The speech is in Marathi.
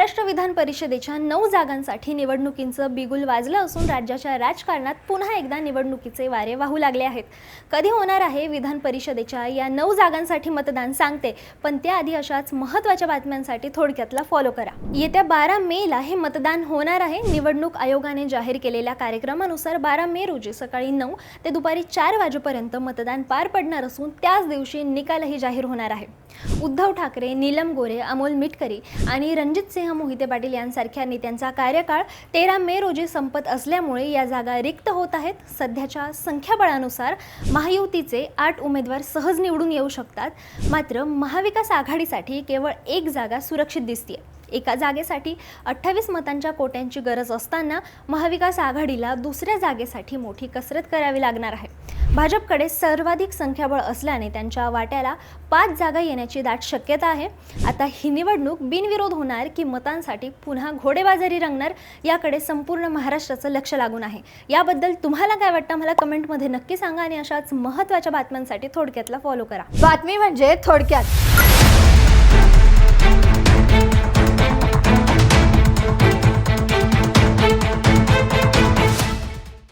महाराष्ट्र विधान परिषदेच्या 9 जागांसाठी निवडणुकींचं बिगुल वाजलं असून राज्याच्या राजकारणात पुन्हा एकदा निवडणुकीचे वारे वाहू लागले आहेत। कधी होणार आहे विधान परिषदेच्या या 9 जागांसाठी मतदान सांगते, पण त्याआधी अशाच महत्त्वाच्या बातम्यांसाठी थोडक्यातला फॉलो करा। येत्या 12 मेला हे मतदान होणार आहे। निवडणूक आयोगाने जाहीर केलेल्या कार्यक्रमानुसार 12 मे रोजी सकाळी 9 ते दुपारी 4 वाजेपर्यंत मतदान पार पडणार असून त्याच दिवशी निकालही जाहीर होणार आहे। उद्धव ठाकरे, नीलम गोरे, अमोल मिटकरी आणि रणजितसिंह मोहिते पाटील यांसारख्या नेत्यांचा कार्यकाळ 13 मे रोजी संपत असल्यामुळे या जागा रिक्त होत आहेत। सध्याच्या संख्याबळानुसार महायुतीचे 8 उमेदवार सहज निवडून येऊ शकतात, मात्र महाविकास आघाडीसाठी केवळ 1 जागा सुरक्षित दिसते। एका जागेसाठी 28 मतांच्या कोट्यांची गरज असताना महाविकास आघाडीला दुसऱ्या जागेसाठी मोठी कसरत करावी लागणार आहे। भाजपकडे सर्वाधिक संख्याबळ असल्याने त्यांच्या वाट्याला 5 जागा येण्याची दाट शक्यता आहे। आता ही निवडणूक बिनविरोध होणार की मतांसाठी पुन्हा घोडेबाजारी रंगणार, याकडे संपूर्ण महाराष्ट्राचं लक्ष लागून आहे। याबद्दल तुम्हाला काय वाटतं मला कमेंटमध्ये नक्की सांगा आणि अशाच महत्त्वाच्या बातम्यांसाठी थोडक्यातला फॉलो करा। बातमी म्हणजे थोडक्यात।